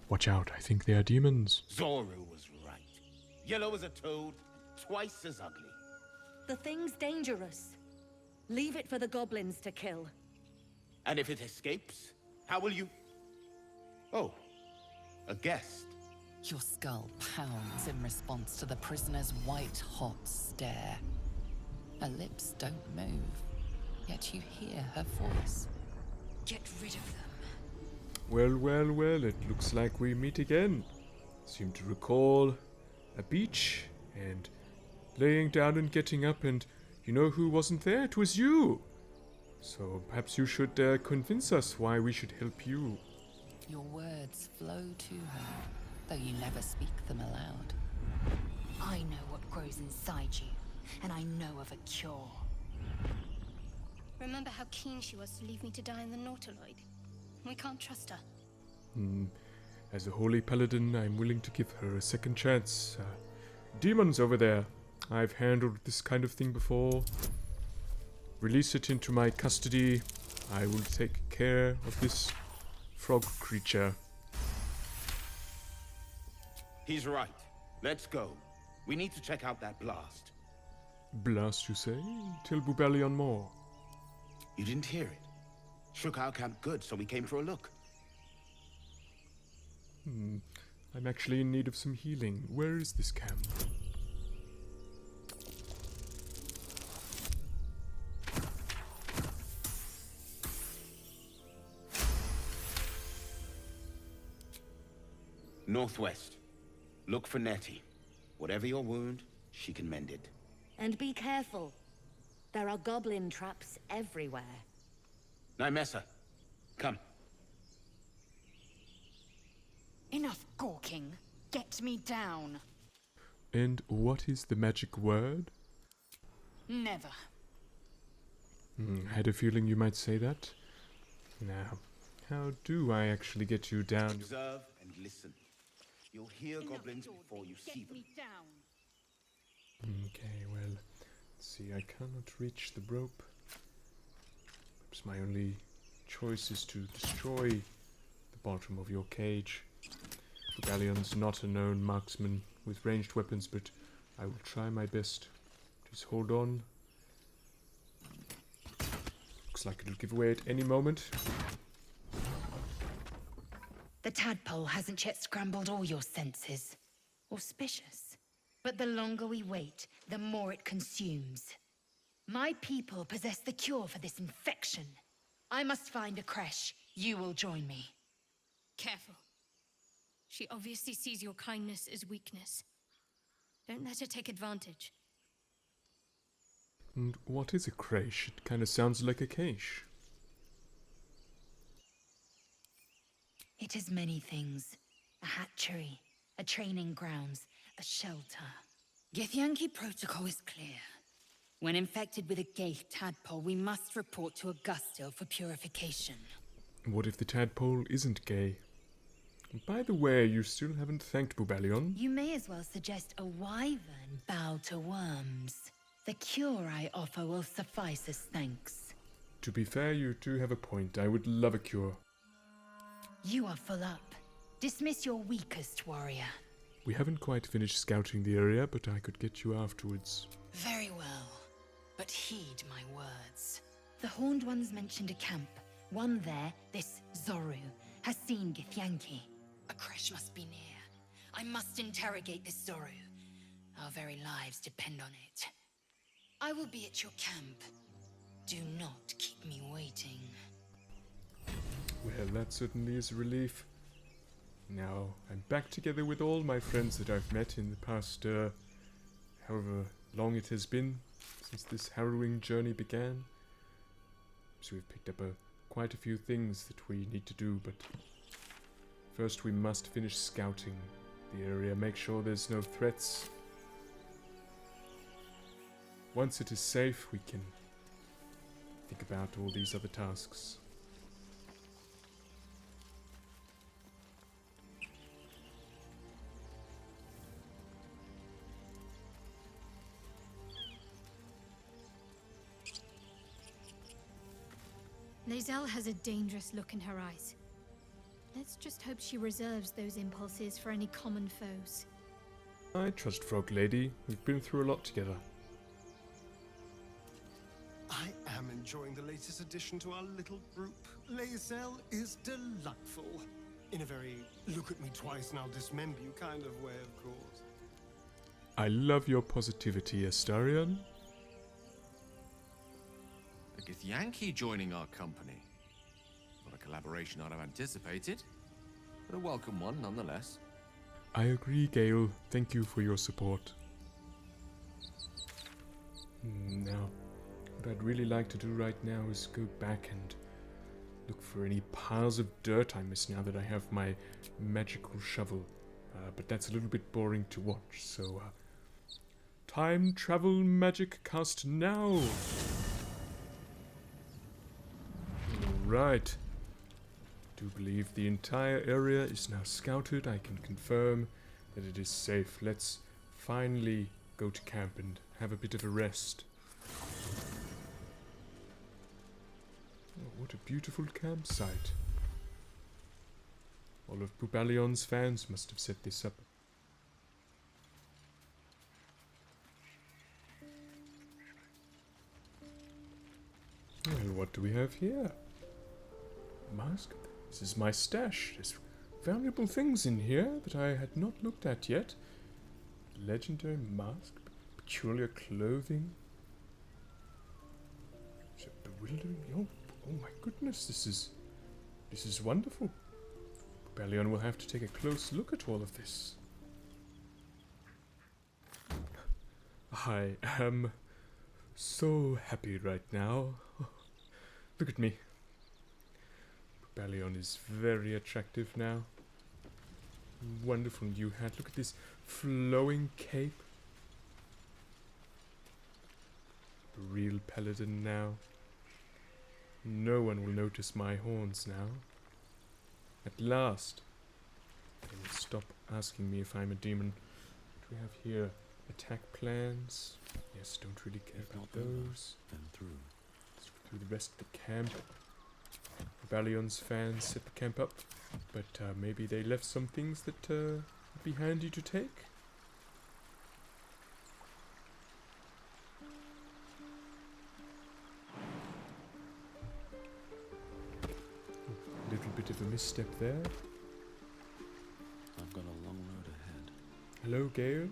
Watch out, I think they are demons. Zoru was right. Yellow as a toad, twice as ugly. The thing's dangerous. Leave it for the goblins to kill. And if it escapes, how will you... Oh, a guest. Your skull pounds in response to the prisoner's white-hot stare. Her lips don't move, yet you hear her voice. Get rid of them. Well, it looks like we meet again. Seem to recall a beach and laying down and getting up, and you know who wasn't there? It was you! So perhaps you should convince us why we should help you. Your words flow to her, though you never speak them aloud. I know what grows inside you, and I know of a cure. Remember how keen she was to leave me to die in the Nautiloid? We can't trust her. As a holy paladin, I'm willing to give her a second chance. Demons over there. I've handled this kind of thing before. Release it into my custody. I will take care of this frog creature. He's right. Let's go. We need to check out that blast. Blast, you say? Tell Bubalyon more. You didn't hear it? Shook our camp good, so we came for a look. I'm actually in need of some healing. Where is this camp? Northwest. Look for Nettie. Whatever your wound, she can mend it. And be careful. There are goblin traps everywhere. Nymessa, come. Enough gawking. Get me down. And what is the magic word? Never. I had a feeling you might say that. Now, how do I actually get you down? Observe and listen. You'll hear goblins before you see them. down. Okay, well, let's see, I cannot reach the rope. Perhaps my only choice is to destroy the bottom of your cage. Bubalyon's not a known marksman with ranged weapons, but I will try my best. Just hold on. Looks like it'll give away at any moment. The tadpole hasn't yet scrambled all your senses. Auspicious. But the longer we wait, the more it consumes. My people possess the cure for this infection. I must find a creche. You will join me. Careful. She obviously sees your kindness as weakness. Don't let her take advantage. And what is a creche? It kind of sounds like a cache. It is many things. A hatchery, a training grounds, a shelter. Githyanki protocol is clear. When infected with a gay tadpole, we must report to Augustil for purification. What if the tadpole isn't gay? By the way, you still haven't thanked Bubalyon. You may as well suggest a wyvern bow to worms. The cure I offer will suffice as thanks. To be fair, you do have a point. I would love a cure. You are full up. Dismiss your weakest warrior. We haven't quite finished scouting the area, but I could get you afterwards. Very well. But heed my words. The Horned Ones mentioned a camp. One there, this Zoru, has seen Githyanki. A creche must be near. I must interrogate this Zoru. Our very lives depend on it. I will be at your camp. Do not keep me waiting. Well, that certainly is a relief. Now, I'm back together with all my friends that I've met in the past, however long it has been since this harrowing journey began. So we've picked up quite a few things that we need to do, but first we must finish scouting the area, make sure there's no threats. Once it is safe, we can think about all these other tasks. Lae'zel has a dangerous look in her eyes. Let's just hope she reserves those impulses for any common foes. I trust Frog Lady. We've been through a lot together. I am enjoying the latest addition to our little group. Lae'zel is delightful. In a very look-at-me-twice and I'll dismember you kind of way, of course. I love your positivity, Astarion. A Githyanki joining our company. Not a collaboration I'd have anticipated, but a welcome one nonetheless. I agree, Gale. Thank you for your support. Now, what I'd really like to do right now is go back and look for any piles of dirt I missed now that I have my magical shovel. But that's a little bit boring to watch, so time travel magic cast now! Alright. I do believe the entire area is now scouted. I can confirm that it is safe. Let's finally go to camp and have a bit of a rest. Oh, what a beautiful campsite. All of Bubalyon's fans must have set this up. Well, what do we have here? Mask? This is my stash. There's valuable things in here that I had not looked at yet. Legendary mask, peculiar clothing. So bewildering. Oh my goodness, this is wonderful. Bubalyon will have to take a close look at all of this. I am so happy right now. Look at me. Bubalyon is very attractive now. Wonderful new hat. Look at this flowing cape. A real paladin now. No one will notice my horns now. At last. They will stop asking me if I'm a demon. What do we have here? Attack plans. Yes, don't really care about those. Then through. Let's go through the rest of the camp. Bubalyon's fans set the camp up, but maybe they left some things that would be handy to take. A little bit of a misstep there. I've got a long road ahead. Hello, Gale.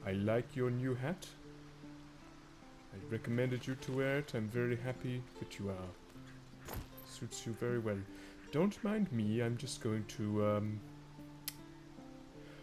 I like your new hat. I recommended you to wear it. I'm very happy that you are. Suits you very well. Don't mind me, I'm just going to,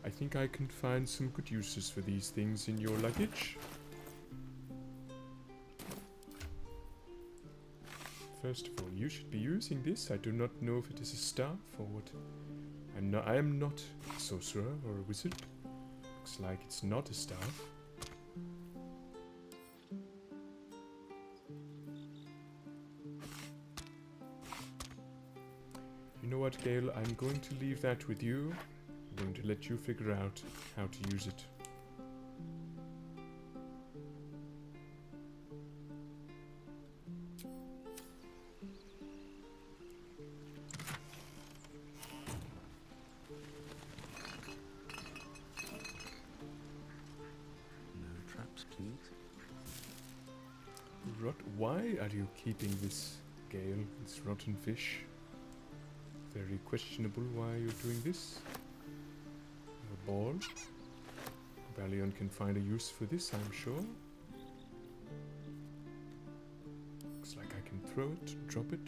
I think I can find some good uses for these things in your luggage. First of all, you should be using this. I do not know if it is a staff or what. I am not a sorcerer or a wizard. Looks like it's not a staff. You know what, Gale? I'm going to leave that with you. I'm going to let you figure out how to use it. No traps, please. Why are you keeping this, Gale? This rotten fish? Very questionable why you're doing this. A ball. Bubalyon can find a use for this, I'm sure. Looks like I can throw it, drop it.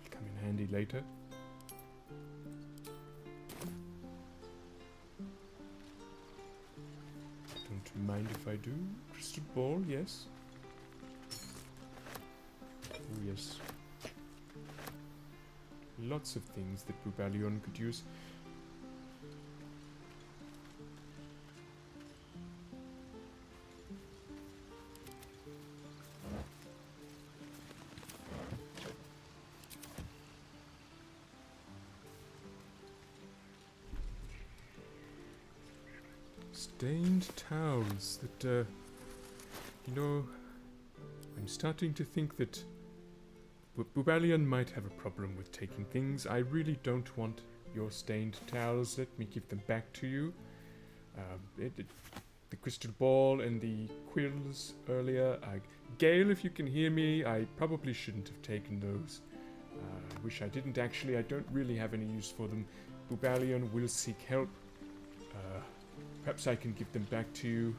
It'll come in handy later. Don't mind if I do. Crystal ball, yes. Oh, yes. Lots of things that Bubalyon could use. Stained towels that, you know, I'm starting to think that Bubalyon might have a problem with taking things. I really don't want your stained towels. Let me give them back to you. The crystal ball and the quills earlier. Gale, if you can hear me, I probably shouldn't have taken those. I wish I didn't actually. I don't really have any use for them. Bubalyon will seek help. Perhaps I can give them back to you.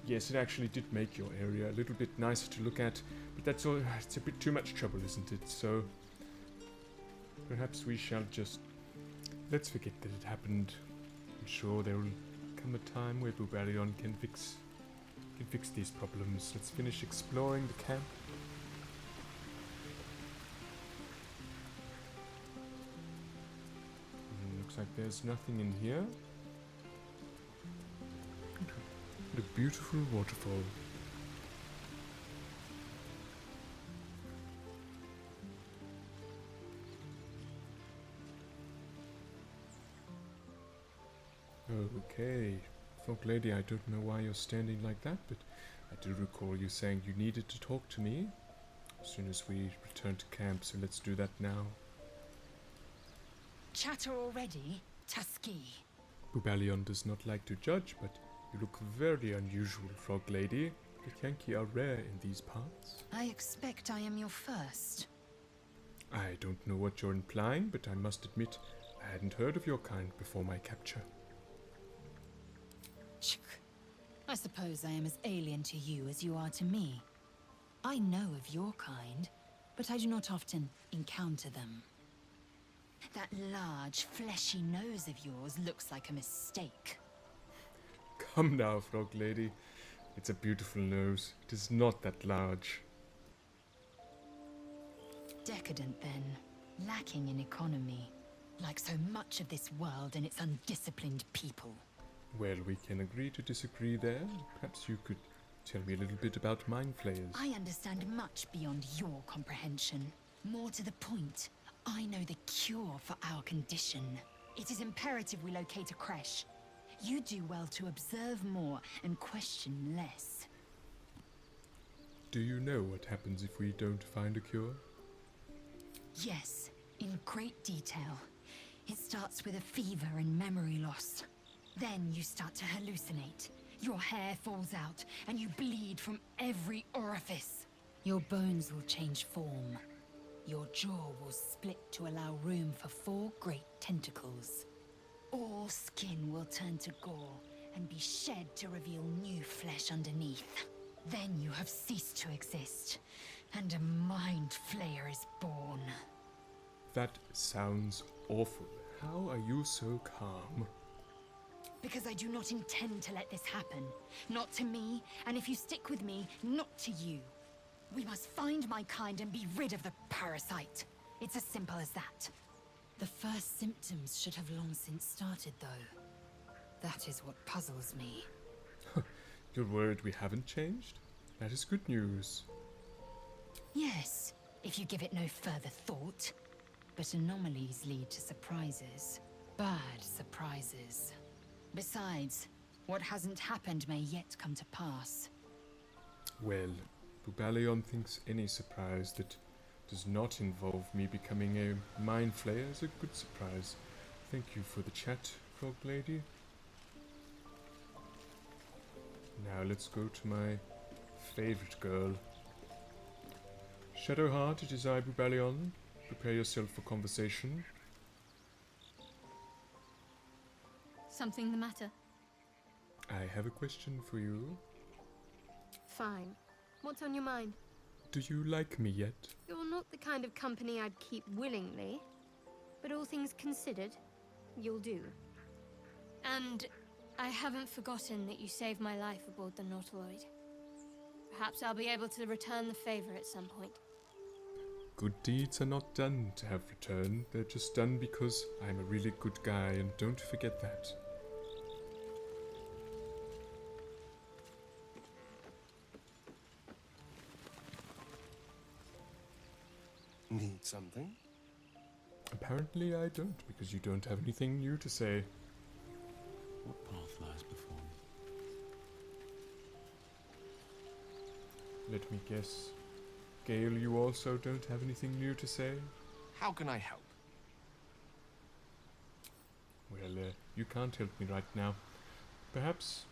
Yes, it actually did make your area a little bit nicer to look at, but that's all. It's a bit too much trouble, isn't it? So perhaps we shall just let's forget that it happened. I'm sure there will come a time where Bubalyon can fix these problems. Let's finish exploring the camp. Looks like there's nothing in here. What a beautiful waterfall. Okay. Folk lady, I don't know why you're standing like that, but I do recall you saying you needed to talk to me as soon as we return to camp, so let's do that now. Chatter already? Tusky. Bubalyon does not like to judge, but you look very unusual, frog lady. The Yankee are rare in these parts. I expect I am your first. I don't know what you're implying, but I must admit I hadn't heard of your kind before my capture. I suppose I am as alien to you as you are to me. I know of your kind, but I do not often encounter them. That large, fleshy nose of yours looks like a mistake. Come now, frog lady. It's a beautiful nose. It is not that large. Decadent, then. Lacking in economy. Like so much of this world and its undisciplined people. Well, we can agree to disagree there. Perhaps you could tell me a little bit about mind flayers. I understand much beyond your comprehension. More to the point, I know the cure for our condition. It is imperative we locate a creche. You do well to observe more and question less. Do you know what happens if we don't find a cure? Yes, in great detail. It starts with a fever and memory loss. Then you start to hallucinate. Your hair falls out, and you bleed from every orifice. Your bones will change form. Your jaw will split to allow room for 4 great tentacles. All skin will turn to gore and be shed to reveal new flesh underneath. Then you have ceased to exist, and a mind flayer is born. That sounds awful. How are you so calm? Because I do not intend to let this happen. Not to me, and if you stick with me, not to you. We must find my kind and be rid of the parasite. It's as simple as that. The first symptoms should have long since started, though. That is what puzzles me. You're worried we haven't changed? That is good news. Yes, if you give it no further thought. But anomalies lead to surprises. Bad surprises. Besides, what hasn't happened may yet come to pass. Well, Bubalyon thinks any surprise that does not involve me becoming a mind flayer is a good surprise. Thank you for the chat, frog lady. Now let's go to my favorite girl. Shadowheart, it is I, Bubalyon. Prepare yourself for conversation. Something the matter? I have a question for you. Fine. What's on your mind? Do you like me yet? You're not the kind of company I'd keep willingly, but all things considered, you'll do. And I haven't forgotten that you saved my life aboard the Nautiloid. Perhaps I'll be able to return the favor at some point. Good deeds are not done to have return. They're just done because I'm a really good guy, and don't forget that. Need something? Apparently I don't, because you don't have anything new to say. What path lies before me? Let me guess. Gale, you also don't have anything new to say? How can I help? Well, you can't help me right now. Perhaps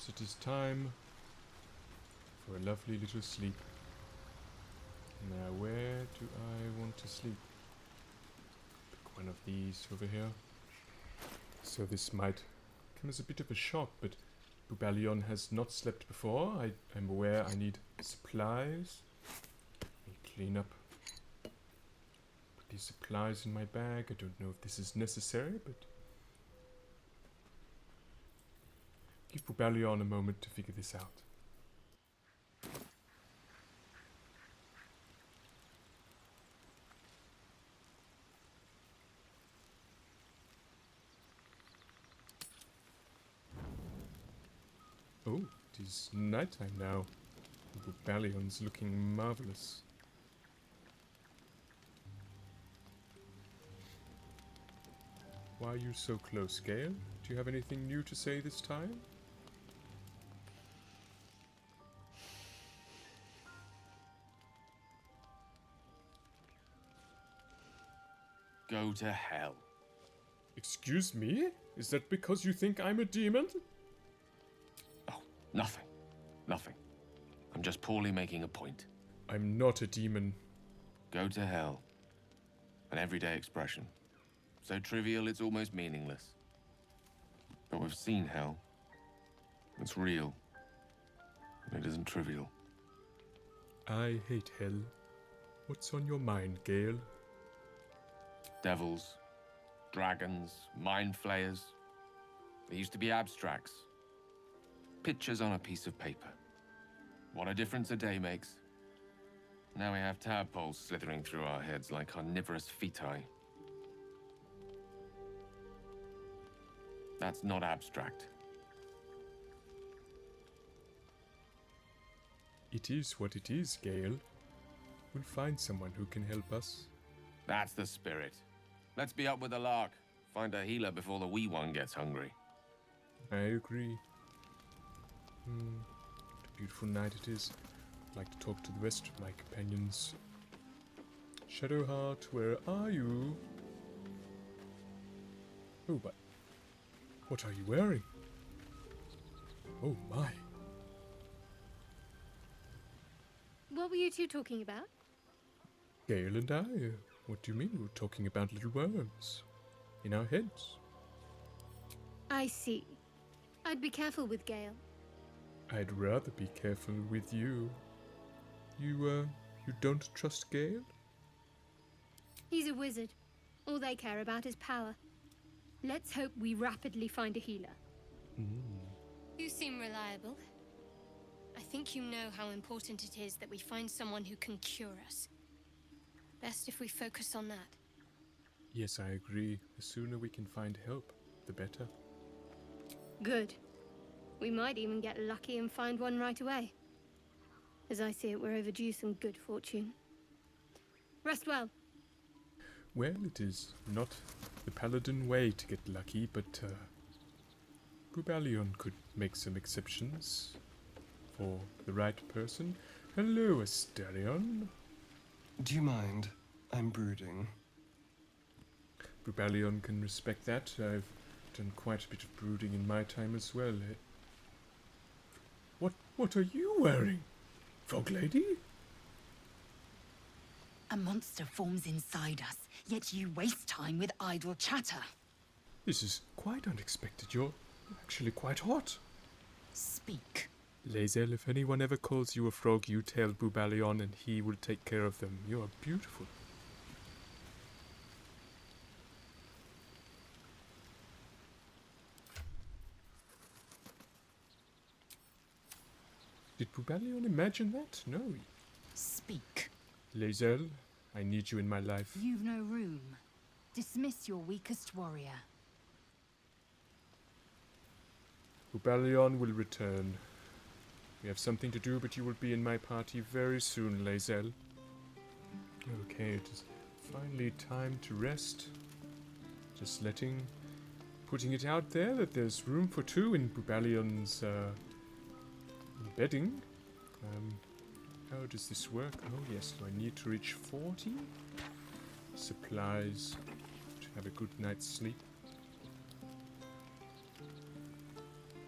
it is time for a lovely little sleep. Now, where do I want to sleep? Pick one of these over here. So this might come as a bit of a shock, but Bubalyon has not slept before. I'm aware I need supplies. Clean up. Put these supplies in my bag. I don't know if this is necessary, but give Bubalyon a moment to figure this out. Oh, it is nighttime now. Bubalyon's looking marvelous. Why are you so close, Gale? Do you have anything new to say this time? Go to hell. Excuse me? Is that because you think I'm a demon? Oh, nothing. Nothing. I'm just poorly making a point. I'm not a demon. Go to hell. An everyday expression. So trivial it's almost meaningless. But we've seen hell. It's real. And it isn't trivial. I hate hell. What's on your mind, Gale? Devils, dragons, mind flayers. They used to be abstracts. Pictures on a piece of paper. What a difference a day makes. Now we have tadpoles slithering through our heads like carnivorous feti. That's not abstract. It is what it is, Gale. We'll find someone who can help us. That's the spirit. Let's be up with the lark. Find a healer before the wee one gets hungry. I agree. What a beautiful night it is. I'd like to talk to the rest of my companions. Shadowheart, where are you? Oh, but what are you wearing? Oh my. What were you two talking about? Gale and I. What do you mean we're talking about little worms? In our heads. I see. I'd be careful with Gale. I'd rather be careful with you. You don't trust Gale? He's a wizard. All they care about is power. Let's hope we rapidly find a healer. You seem reliable. I think you know how important it is that we find someone who can cure us. Best if we focus on that. Yes, I agree. The sooner we can find help, the better. Good. We might even get lucky and find one right away. As I see it, we're overdue some good fortune. Rest well. Well, it is not the Paladin way to get lucky, but Bubalyon could make some exceptions for the right person. Hello, Asterion. Do you mind? I'm brooding. Bubalyon can respect that. I've done quite a bit of brooding in my time as well. What are you wearing? Frog Lady? A monster forms inside us, yet you waste time with idle chatter. This is quite unexpected. You're actually quite hot. Speak. Lae'zel, if anyone ever calls you a frog, you tell Bubalyon and he will take care of them. You are beautiful. Did Bubalyon imagine that? No. Speak. Lae'zel, I need you in my life. You've no room. Dismiss your weakest warrior. Bubalyon will return. We have something to do, but you will be in my party very soon, Lae'zel. Okay, it is finally time to rest. Just putting it out there that there's room for two in Bubalyon's bedding. How does this work? Oh yes, so I need to reach 40 supplies to have a good night's sleep.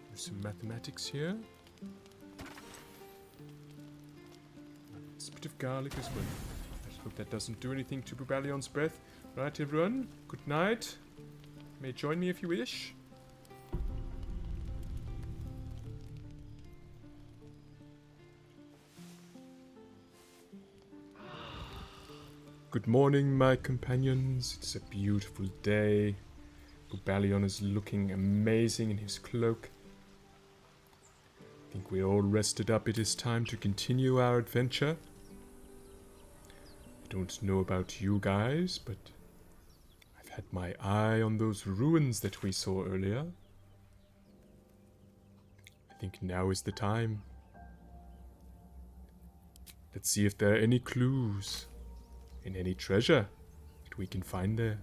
There's some mathematics here. It's a bit of garlic as well. I hope that doesn't do anything to Bubalyon's breath. Right, everyone, good night. You may join me if you wish. Good morning, my companions. It's a beautiful day. Bubalyon is looking amazing in his cloak. I think we're all rested up. It is time to continue our adventure. I don't know about you guys, but I've had my eye on those ruins that we saw earlier. I think now is the time. Let's see if there are any clues and any treasure that we can find there.